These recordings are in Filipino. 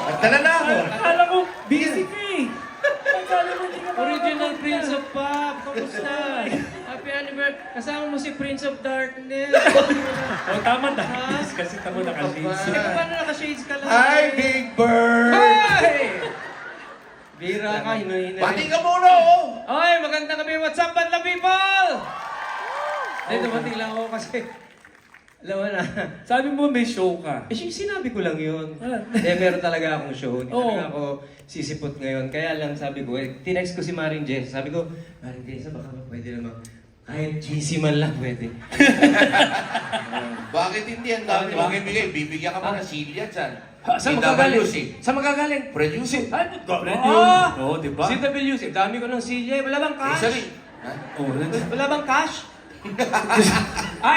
Nagdala na ako. Akala ko, busy ka eh. Akala mo hindi ka Original Prince of Pop, kamusta? Happy anniversary. Kasama mo si Prince of Darkness. Oh, tama na. Kasi tamo naka-shades. Hindi ka ba na naka-shades ka lang? Hi, Big Bird! Hey! Bira ka, hinuhin na Pati ka muna, oh! Oy, magandang gabi. What's up, Badla people? Ay, dumating lang ako kasi... Alam mo na. Sabi mo may show ka. Eh, sinabi ko lang yun. Ah. Meron talaga akong show. Hindi Oo. talaga ako sisipot ngayon. Kaya lang sabi ko, tinext ko si Maring Jess. Sabi ko, Maring Jess, baka pwede naman. Kahit GC man lang pwede. Bakit hindi? Ang dami mong ibigay. Bibigyan ka pa ng silya dyan. Saan magagaling? Saan magagaling? Producer. Ano? Oo, di ba? Si WC, dami ko ng silya. Wala bang cash? Isa rin. Ha? Oo, Wala bang cash?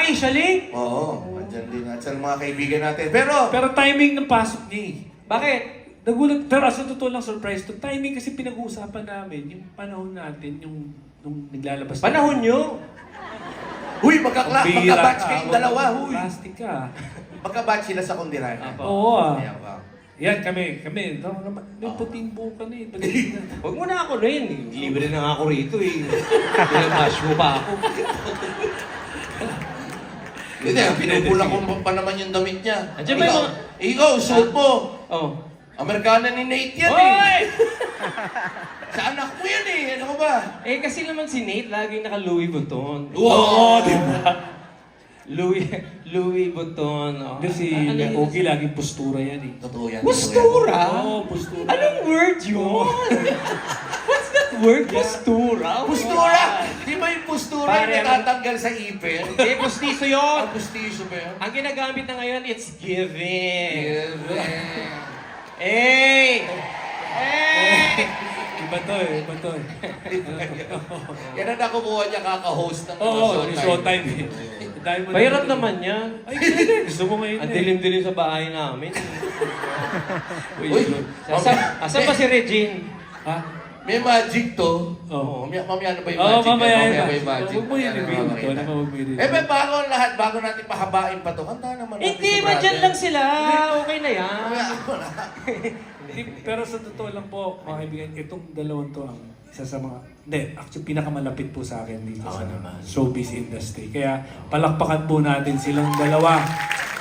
Ishali? Oo. Andyan din at sa mga kaibigan natin. Pero, Pero timing ng pasok niya eh. Bakit? Nagulat, pero sa totoo lang surprise to. Timing kasi pinag-uusapan namin, yung panahon natin, yung nung naglalabas. Panahon nyo? huy, magka-batch kayong dalawa, huy. Plastic ka. Magka-batch sila sa Kundiran. Apo. Oo ah. Ayan ba? Yan kami. May puting buka na eh. Huwag mo na ako rin. Libre na nga ako rito eh. Pinabash mo pa ako. Hindi, pinupulang ko pa naman yung damit niya. Andiyan ba yung mga... Ikaw, suot mo. Oh. Amerikana ni Nate yan eh. Hoy! Sa anak mo yan eh. Ano ka ba? Eh kasi naman si Nate laging naka-Louis Vuitton. Oo, di ba? Louis Vuitton. Oh. Kasi Ano Ogie laging postura yan eh. Totoo yan. Postura? Oo, postura. Anong word yun? What's that word? Postura? Postura! Di ba yung postura Pare, yung natatanggal sa ipin? Eh, postiso yun! Ang pustiso ba yun? Ang ginagamit na ngayon, it's giving. Yeah. Hey! Hey! Iba to eh, iba to eh. Yan ang nakukuha niya kaka-host ng Oo, yung showtime eh. Dahil mo Mahirap naman yan. Ay, hindi. Gusto mo ngayon Ang eh. dilim-dilim sa bahay namin. Uy, Asan ba si Regine? Ha? may magic to. Oo. Mamaya ano ba yung Oo, magic? mamaya Mamaya yun. ba yung magic? Huwag mo yun Yan, i-reveal. makikita. Ito naman huwag mo i-reveal. Eh, bago ang lahat, bago natin pahabain pa to, handa naman natin Hindi, si ba dyan brother. lang sila? Okay na yan. Mamaya ako na. Pero sa totoo lang po, mga kaibigan, itong dalawang to ang isa sa mga, hindi, actually pinakamalapit po sa akin dito sa showbiz industry. Kaya palakpakan po natin silang dalawa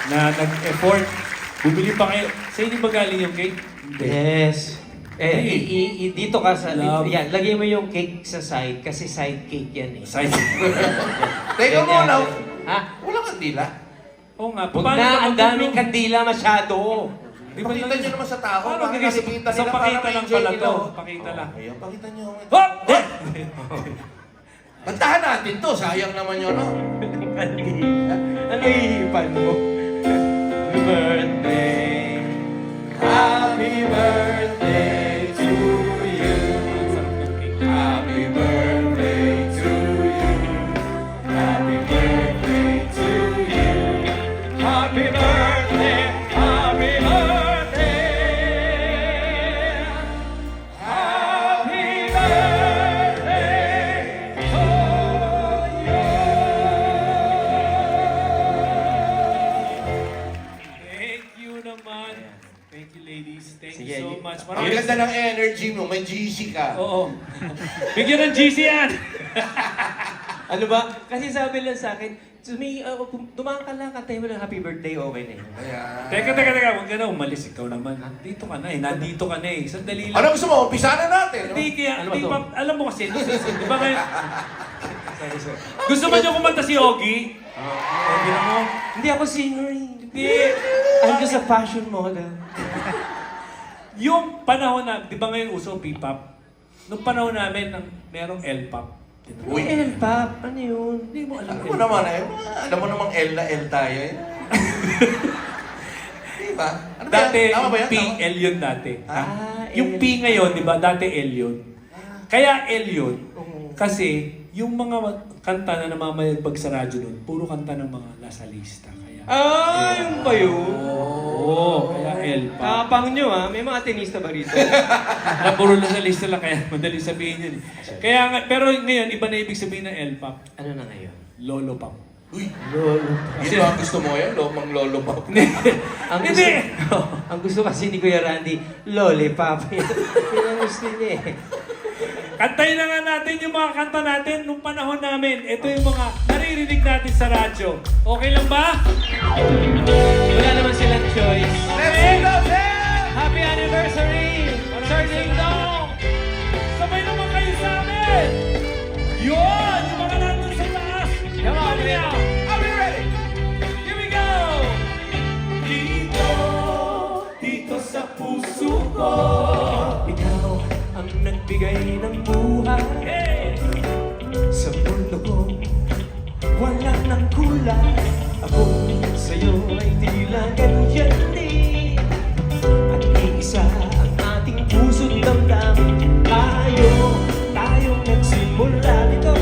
na nag-effort. Bumili pa kayo. Sa inyo ba galing yung cake? Hindi. Yes. Dito ka sa... Love. Yan, lagay mo yung cake sa side kasi side cake yan eh. Side. Teka Ganyan. muna. Ha? Wala kang dila. Oo nga. Huwag na, ang daming kandila masyado. Di ba Pakita lang- nyo naman sa tao. Paano Para gagawin? nakikita Sa nila, pakita para lang ma-enjoy pala nila, to. oh. Pakita lang. Okay, pakita nyo. Hop! Kantahan natin to. Sayang naman yun, no? Kandila. Ano ihipan mo? Happy birthday. Happy birthday to you. Happy birthday to you. Happy birthday to you. Happy birthday. Happy birthday. Happy birthday to you. Thank you naman. Thank you, ladies. Thank Sige, you so much. Ang ganda ng energy mo. May GC ka. Oo. Bigyan ng GC yan! Ano ba? Kasi sabi lang sa akin, dumaan ka lang, kantay mo ng happy birthday, okay na yun. Ayan. Teka. Huwag ka na umalis. Ikaw naman. Dito ka na eh. Nandito ka na eh. Sandali lang. Ano gusto mo? Umpisa na natin. No? Hindi kaya, Ano ba hindi to? pa, alam mo kasi, di ba kayo? Gusto ba niyo kumanta si Ogie? Ogie na mo? Hindi ako singer eh. Hindi. I'm just a fashion model. Yung panahon na, di ba ngayon uso P-pop? Nung panahon namin, merong L-pop. Uy. L-pop, ano yun? Hindi mo alam. Alam mo naman eh. Alam mo namang L na L tayo eh. Diba? Ano ba yan? Dati, Tama ba yan? P, Tama? L yun dati. Ah, Yung L. P ngayon, di ba? Dati L yun. Kaya L yun. Oo. Kasi, yung mga kanta na namamayagpag sa radyo nun, puro kanta ng mga nasa lista. Kaya, Ah, yung ba yun? oo, kaya L pa. Kapang nyo ah, may mga tenista ba rito? Na puro nasa lista lang, kaya madali sabihin yun. Kaya nga, pero ngayon, iba na ibig sabihin ng L-pop. Ano na ngayon? Lolo pop. Uy, Lolo. yun ba ang gusto mo yan? Mang lolo pa. Ang gusto, Hindi. ang gusto kasi ni Kuya Randy, lollipop. Yun ang gusto niya eh. Kantayin na nga natin yung mga kanta natin nung panahon namin. Ito yung mga naririnig natin sa radyo. Okay lang ba? Wala naman silang choice. Let's go, Sam! Happy anniversary! Sir Ding Dong! Sabay naman kayo sa amin! Yun! Yung mga nandun sa taas! Come on, Ready now! Are we ready? Here we go! Dito, dito sa puso ko. Ikaw ang nagbigay ng buhay. Hey! Sa mundo ko, wala nang kulay. Ako sa'yo ay tila ganyan din. At iisa ang ating puso't damdamin. Tayong nagsimula nito.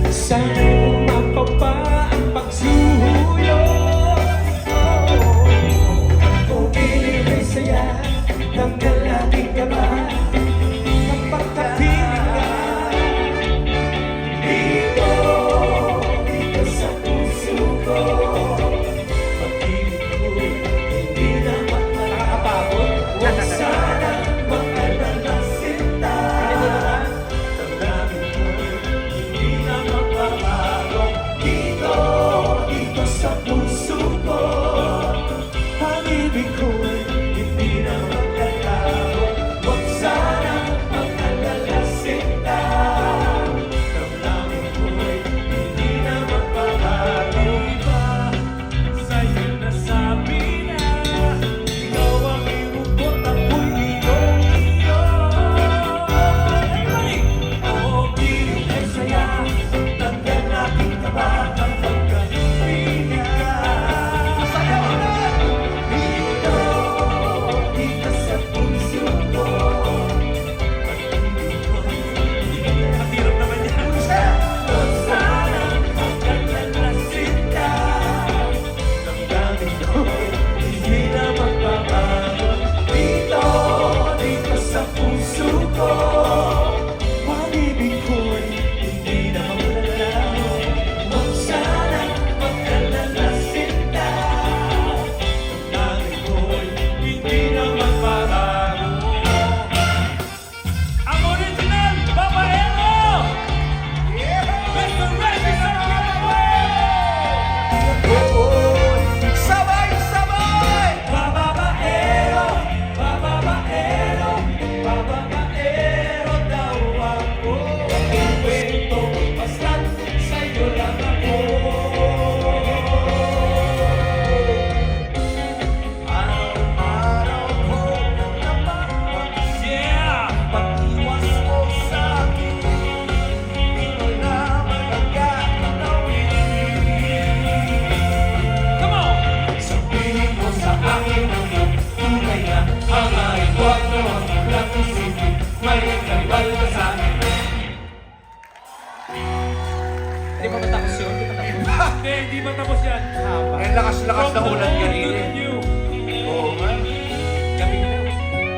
Sana'y mapapa ang pagsuyo. Kung ibig saya, tanggal natin ka ba? Kapag kapiling ka, dito sa puso ko. Pag-ibig ko, hindi naman nakakapagod. Huwag sana mag-alala sinta. Damdamin ko, hindi na magbabago. Dito sa puso ko. Pag-ibig ko, hindi na magbabago. Huwag sana mag-alala sinta. Damdamin ko, hindi na magbabago. Sa'yo nasabi na ikaw ang irupot, ako'y iyong-iyo. Everybody! Oh, piling ay saya. Tanggal natin kaba ang pagkahilingan. Sayaw na! Dito sa puso ko. Pag-ibig ko, Mahirap naman yan. huwag sana mag-alala sinta. Damdamin ko, hindi na magbabago. Dito sa puso ko. Pag-ibig ko'y hindi na magbabago. Huwag sana mag-alala sinta. Damdamin ko'y hindi na magbabago. Ang original, Babaero! Mr. Reggie Santiago! Sabay-sabay! Bababaero, bababaero, bababaero daw ako. Kwento, basta't sa'yo lang ako. Araw-araw ko napapansin. Yeah! Pag-iwas mo sa'kin, di ko na magagawin. Come on! Sabihin mo sa akin ang tunay na hangarin. Huwag mo ang lang isipin, may karibal ka sa akin. Hindi pa matapos yun? Hindi pa tapos. Hindi ba tapos yan? Ang lakas-lakas na ulan From the kanina. old to the new. Oo nga. Gabi na.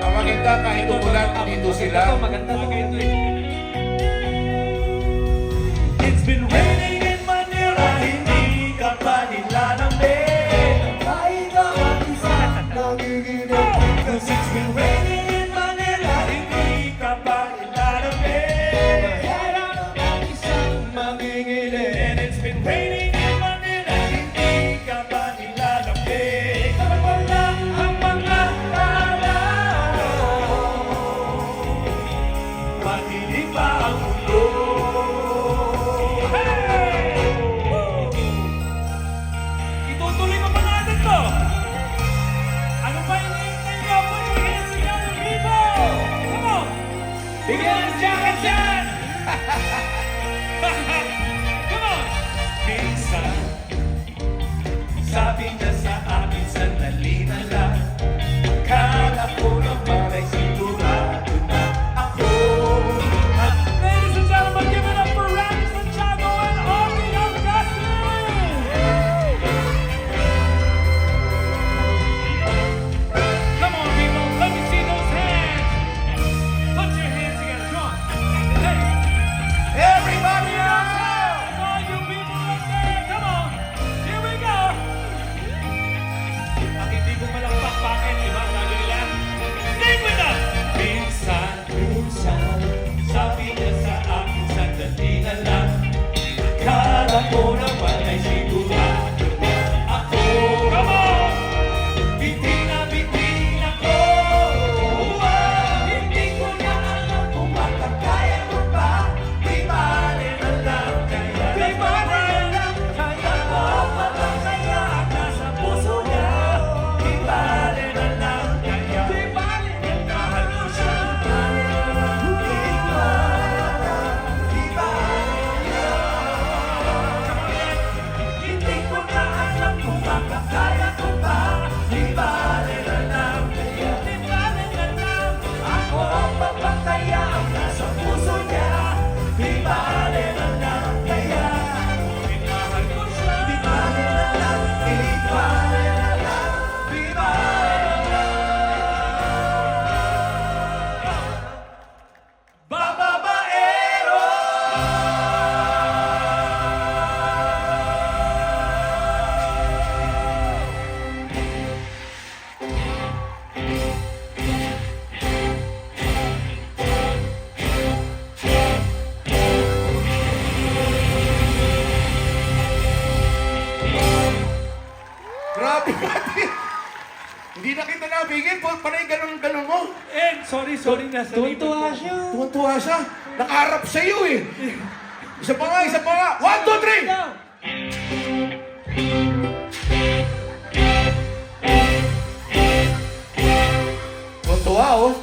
Ang maganda kahit umulan, dito sila. Maganda talaga ito eh. It's been raining in Manila, hindi ka pa nilalamig. Kahit ang isa nagiginig. Cause it's been raining in Manila, hindi ka pa nilalamig. Kahit ang isang manginginig. And it's been raining in Manila, hindi ka pa nilalamig. Wala ang mga tao. Pati Happy birthday! Hindi na kita nabigyan. Panay ganun mo. Sorry na. Tuwan-tuwa siya. Tuwan-tuwa siya. Nakaharap sa iyo eh. Isa pa nga. 1, 2, 3! Tuwan-tuwa oh.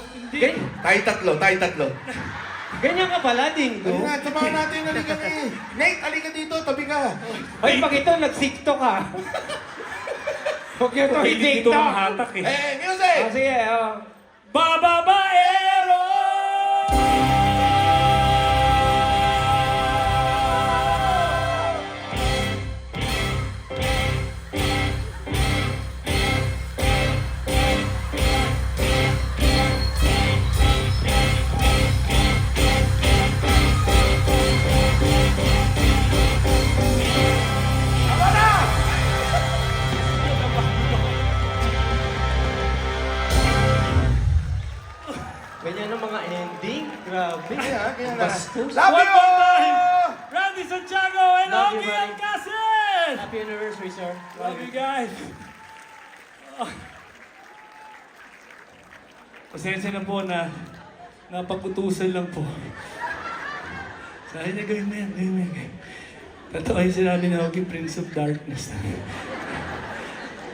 Tayo tatlo. Ganyan ka pala, Dingo. Ayun nga, samahan natin. Halika na eh. Nate, halika dito. Tabi ka. Ay, pag ito, nag-tiktok ka. Huwag nyo ito Hindi dito i-tiktok. mahatak eh. Music! Sige, Bababaero! Tama na! Ganyan ang mga ending. Grabe. Kaya na. Bastos. Love One you! more time! Randy Santiago and Love you, Ogie buddy. Alcacid! Happy anniversary, sir. Love you guys. Pasensya na po na napagutusan lang po. Sabi niya, gawin mo yan. Totoo yung sinabi na Ogie, Prince of Darkness.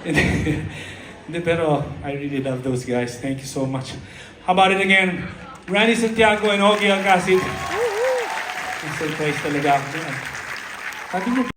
Hindi, pero I really love those guys. Thank you so much. How about it again? Randy Santiago and Ogie Alcacid. Na-surprise talaga ako. Sabi niyo,